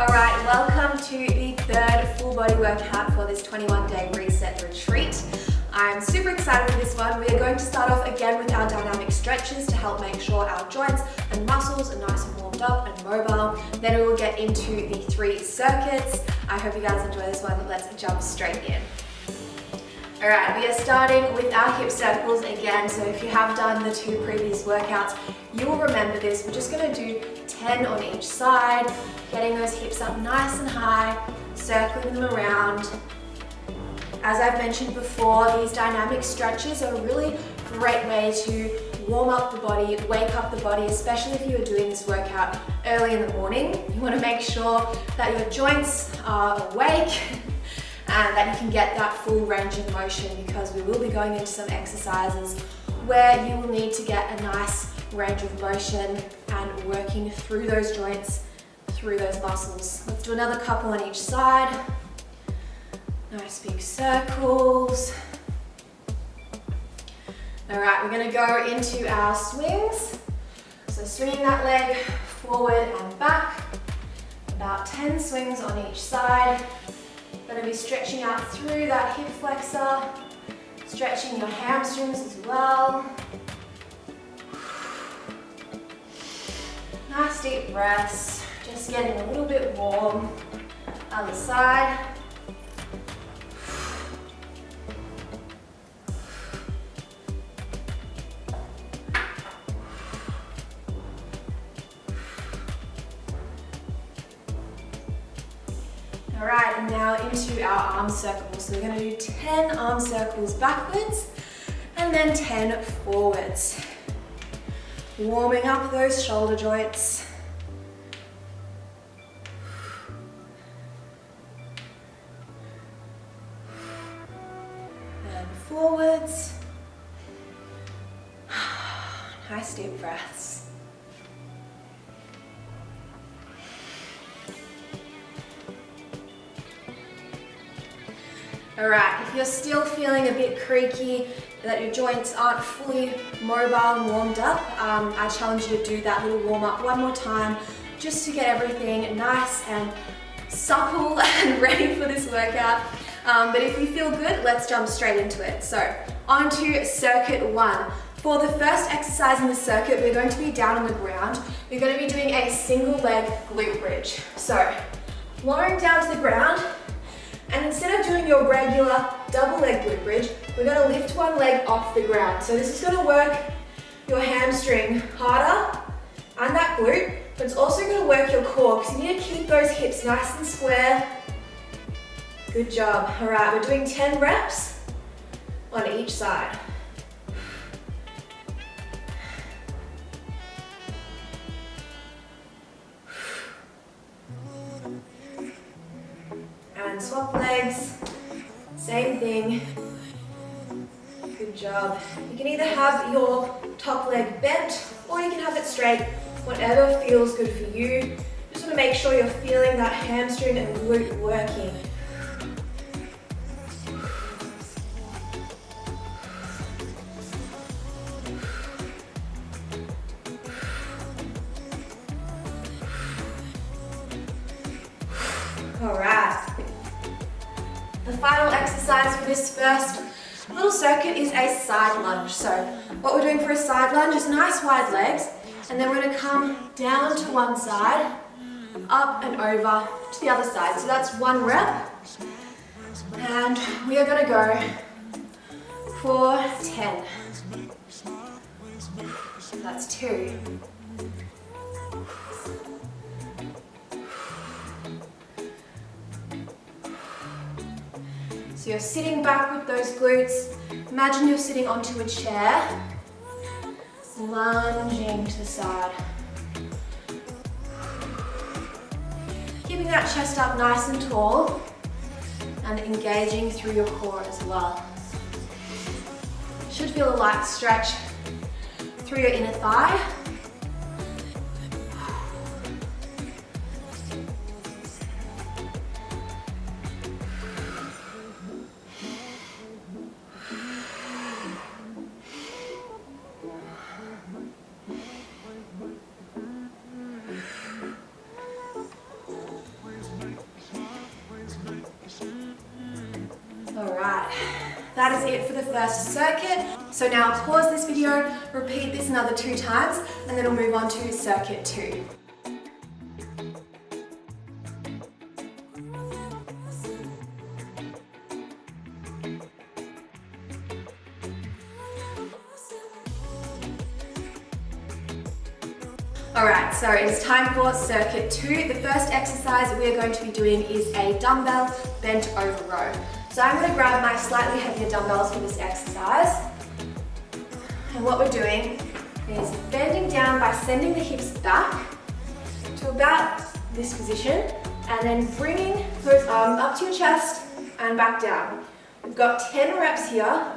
Alright, welcome to the third full body workout for this 21-day reset retreat. I'm super excited for this one. We are going to start off again with our dynamic stretches to help make sure our joints and muscles are nice and warmed up and mobile. Then we will get into the 3 circuits. I hope you guys enjoy this one. Let's jump straight in. Alright, we are starting with our hip circles again. So if you have done the 2 previous workouts, you will remember this. We're just going to do 10 on each side, getting those hips up nice and high, circling them around. As I've mentioned before, these dynamic stretches are a really great way to warm up the body, wake up the body, especially if you are doing this workout early in the morning. You want to make sure that your joints are awake and that you can get that full range of motion, because we will be going into some exercises where you will need to get a nice range of motion and working through those joints, through those muscles. Let's do another couple on each side. Nice big circles. All right, we're gonna go into our swings. So swinging that leg forward and back, about 10 swings on each side. Gonna be stretching out through that hip flexor, stretching your hamstrings as well. Nice deep breaths, just getting a little bit warm. Other side. All right, and now into our arm circles. So we're going to do 10 arm circles backwards and then 10 forwards. Warming up those shoulder joints. And forwards. Nice deep breaths. All right, if you're still feeling a bit creaky, that your joints aren't fully mobile and warmed up, I challenge you to do that little warm up one more time, just to get everything nice and supple and ready for this workout. But if you feel good, let's jump straight into it. So on to circuit 1. For the first exercise in the circuit, we're going to be down on the ground. We're going to be doing a single leg glute bridge. So lowering down to the ground, and instead of doing your regular double leg glute bridge, we're going to lift one leg off the ground. So this is going to work your hamstring harder and that glute, but it's also going to work your core, because you need to keep those hips nice and square. Good job. All right, we're doing 10 reps on each side. And swap legs, same thing. Good job. You can either have your top leg bent or you can have it straight, whatever feels good for you. Just want to make sure you're feeling that hamstring and glute working. All right. The final exercise for this first little circuit is a side lunge. So what we're doing for a side lunge is nice wide legs, and then we're going to come down to one side, up and over to the other side. So that's 1 rep, and we are going to go for 10. That's 2. So you're sitting back with those glutes. Imagine you're sitting onto a chair, lunging to the side. Keeping that chest up nice and tall and engaging through your core as well. Should feel a light stretch through your inner thigh. That is it for the first circuit. So now pause this video, repeat this another 2 times, and then we'll move on to circuit 2. Alright, so it's time for circuit 2. The first exercise that we are going to be doing is a dumbbell bent over row. So I'm going to grab my slightly heavier dumbbells for this exercise. And what we're doing is bending down by sending the hips back to about this position and then bringing those arms up to your chest and back down. We've got 10 reps here.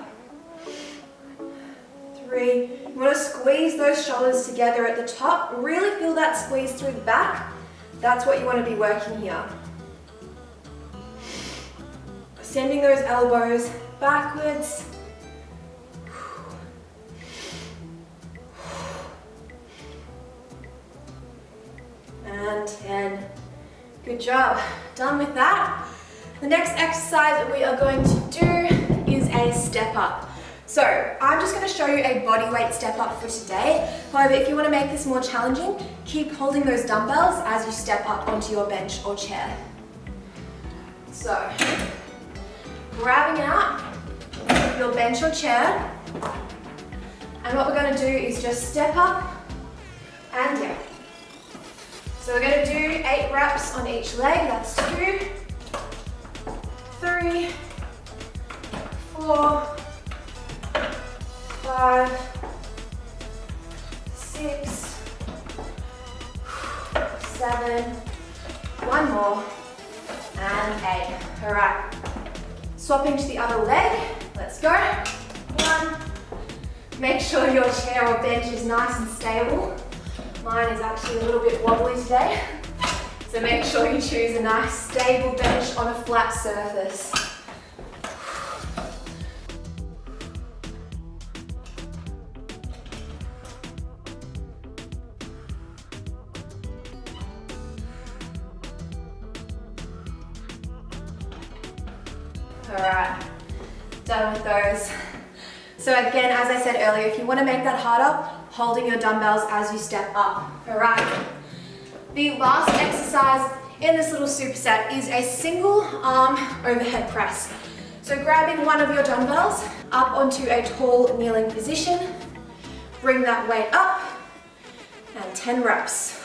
3. You want to squeeze those shoulders together at the top. Really feel that squeeze through the back. That's what you want to be working here. Sending those elbows backwards. And 10. Good job. Done with that. The next exercise that we are going to do is a step up. So I'm just going to show you a body weight step up for today. However, if you want to make this more challenging, keep holding those dumbbells as you step up onto your bench or chair. So, grabbing out your bench or chair, and what we're going to do is just step up and down. So we're going to do 8 reps on each leg. That's 2, 3, 4, 5, 6, 7, 1 more, and 8. All right. Swapping to the other leg. Let's go. 1. Make sure your chair or bench is nice and stable. Mine is actually a little bit wobbly today. So make sure you choose a nice stable bench on a flat surface. Alright, done with those. So again, as I said earlier, if you want to make that harder, holding your dumbbells as you step up. Alright, the last exercise in this little superset is a single arm overhead press. So grabbing one of your dumbbells up onto a tall kneeling position, bring that weight up, and 10 reps.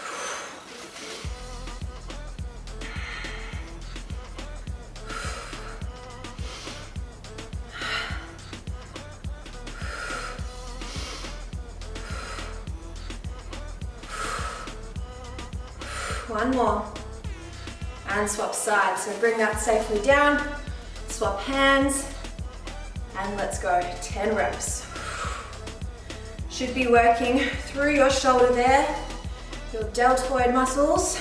One more, and swap sides. So bring that safely down, swap hands, and let's go, 10 reps. Should be working through your shoulder there, your deltoid muscles.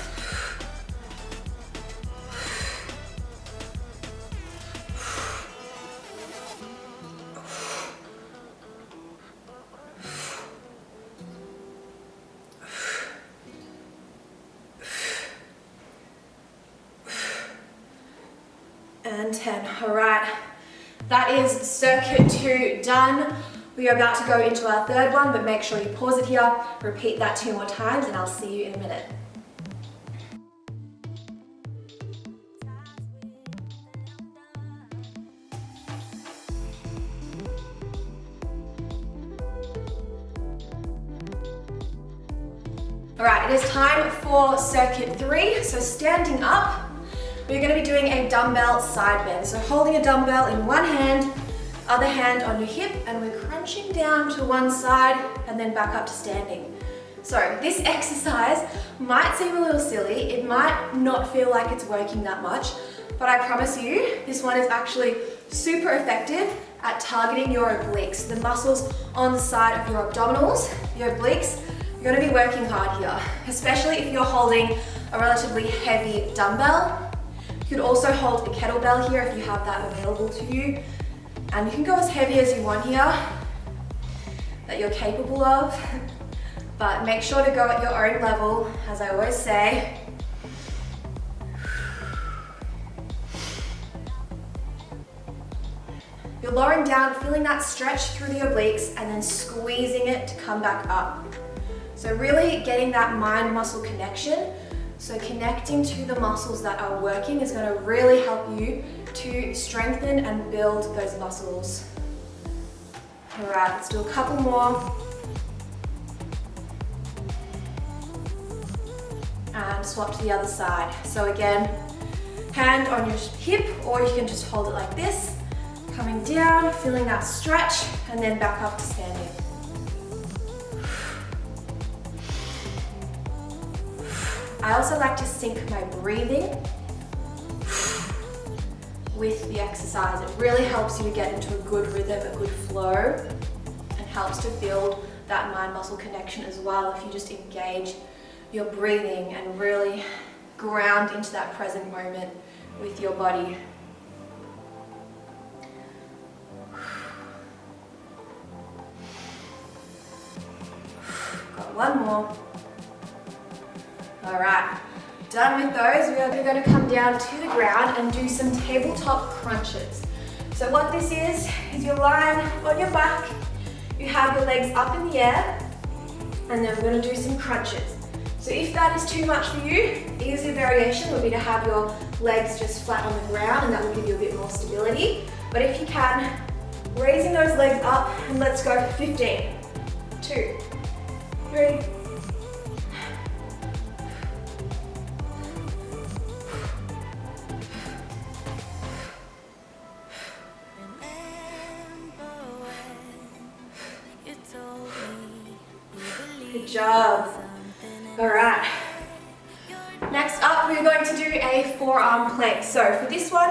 And 10. All right, that is circuit 2 done. We are about to go into our third one, but make sure you pause it here, repeat that 2 more times, and I'll see you in a minute. All right, it is time for circuit 3. So standing up, we're going to be doing a dumbbell side bend. So holding a dumbbell in one hand, other hand on your hip, and we're crunching down to one side and then back up to standing. So this exercise might seem a little silly. It might not feel like it's working that much, but I promise you, this one is actually super effective at targeting your obliques, the muscles on the side of your abdominals, your obliques. You're going to be working hard here, especially if you're holding a relatively heavy dumbbell. You could also hold a kettlebell here if you have that available to you. And you can go as heavy as you want here, that you're capable of. But make sure to go at your own level, as I always say. You're lowering down, feeling that stretch through the obliques and then squeezing it to come back up. So really getting that mind-muscle connection. So connecting to the muscles that are working is going to really help you to strengthen and build those muscles. All right, let's do a couple more. And swap to the other side. So again, hand on your hip, or you can just hold it like this. Coming down, feeling that stretch, and then back up to standing. I also like to sync my breathing with the exercise. It really helps you to get into a good rhythm, a good flow, and helps to build that mind-muscle connection as well if you just engage your breathing and really ground into that present moment with your body. Got one more. All right, done with those. We are going to come down to the ground and do some tabletop crunches. So what this is you're lying on your back, you have your legs up in the air, and then we're going to do some crunches. So if that is too much for you, easy variation would be to have your legs just flat on the ground, and that will give you a bit more stability. But if you can, raising those legs up, and let's go for 15, 2, 3, good job. All right. Next up, we're going to do a forearm plank. So for this one,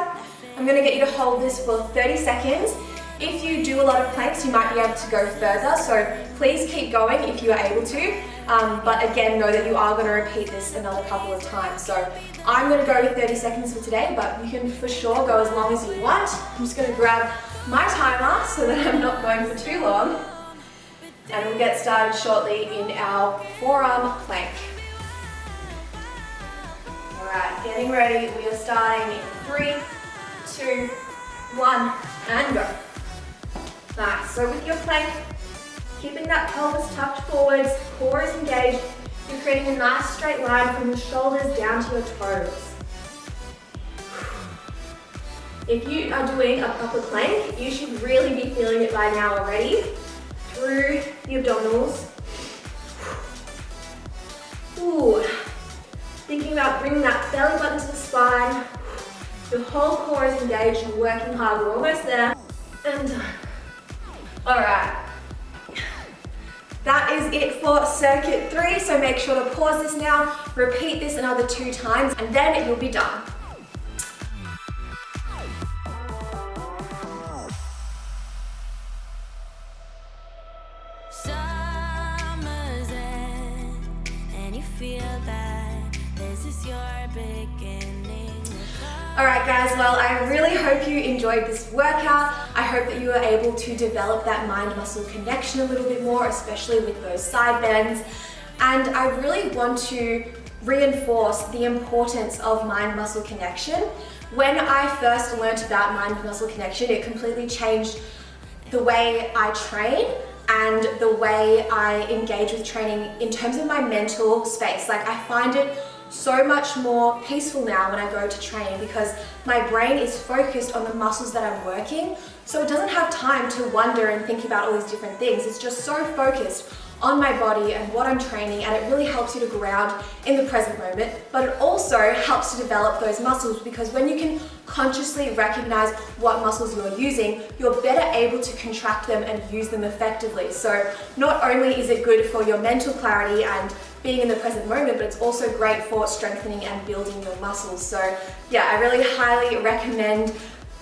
I'm going to get you to hold this for 30 seconds. If you do a lot of planks, you might be able to go further. So please keep going if you are able to. But again, know that you are going to repeat this another couple of times. So I'm going to go with 30 seconds for today, but you can for sure go as long as you want. I'm just going to grab my timer so that I'm not going for too long. And we'll get started shortly in our forearm plank. All right, getting ready. We are starting in 3, 2, 1, and go. Nice. So with your plank, keeping that pelvis tucked forwards, core is engaged, you're creating a nice straight line from the shoulders down to your toes. If you are doing a proper plank, you should really be feeling it by now already. Through the abdominals. Ooh. Thinking about bringing that belly button to the spine. Your whole core is engaged, you're working hard, we're almost there. And done. All right. That is it for circuit 3, so make sure to pause this now, repeat this another 2 times, and then you'll be done. Alright guys, well I really hope you enjoyed this workout. I hope that you were able to develop that mind-muscle connection a little bit more, especially with those side bends. And I really want to reinforce the importance of mind-muscle connection. When I first learned about mind-muscle connection, it completely changed the way I train and the way I engage with training in terms of my mental space. Like I find it so much more peaceful now when I go to train because my brain is focused on the muscles that I'm working, so it doesn't have time to wonder and think about all these different things. It's just so focused on my body and what I'm training, and it really helps you to ground in the present moment, but it also helps to develop those muscles because when you can consciously recognize what muscles you're using, you're better able to contract them and use them effectively. So not only is it good for your mental clarity and being in the present moment, but it's also great for strengthening and building your muscles. So yeah, I really highly recommend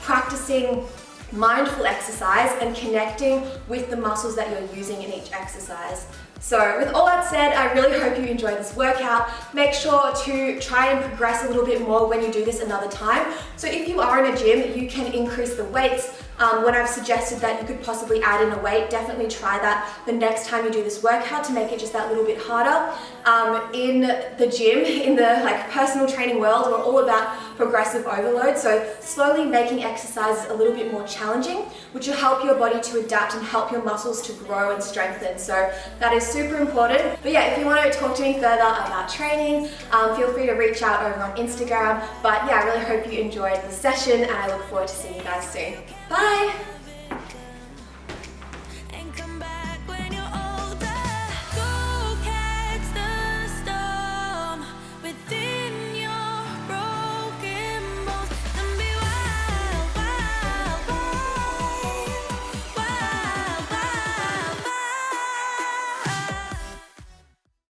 practicing mindful exercise and connecting with the muscles that you're using in each exercise. So with all that said, I really hope you enjoyed this workout. Make sure to try and progress a little bit more when you do this another time. So if you are in a gym, you can increase the weights. When I've suggested that you could possibly add in a weight, definitely try that the next time you do this workout to make it just that little bit harder. In the gym, in the personal training world, we're all about progressive overload. So slowly making exercises a little bit more challenging, which will help your body to adapt and help your muscles to grow and strengthen. So that is super important. But yeah, if you want to talk to me further about training, feel free to reach out over on Instagram. But yeah, I really hope you enjoyed the session and I look forward to seeing you guys soon. Bye!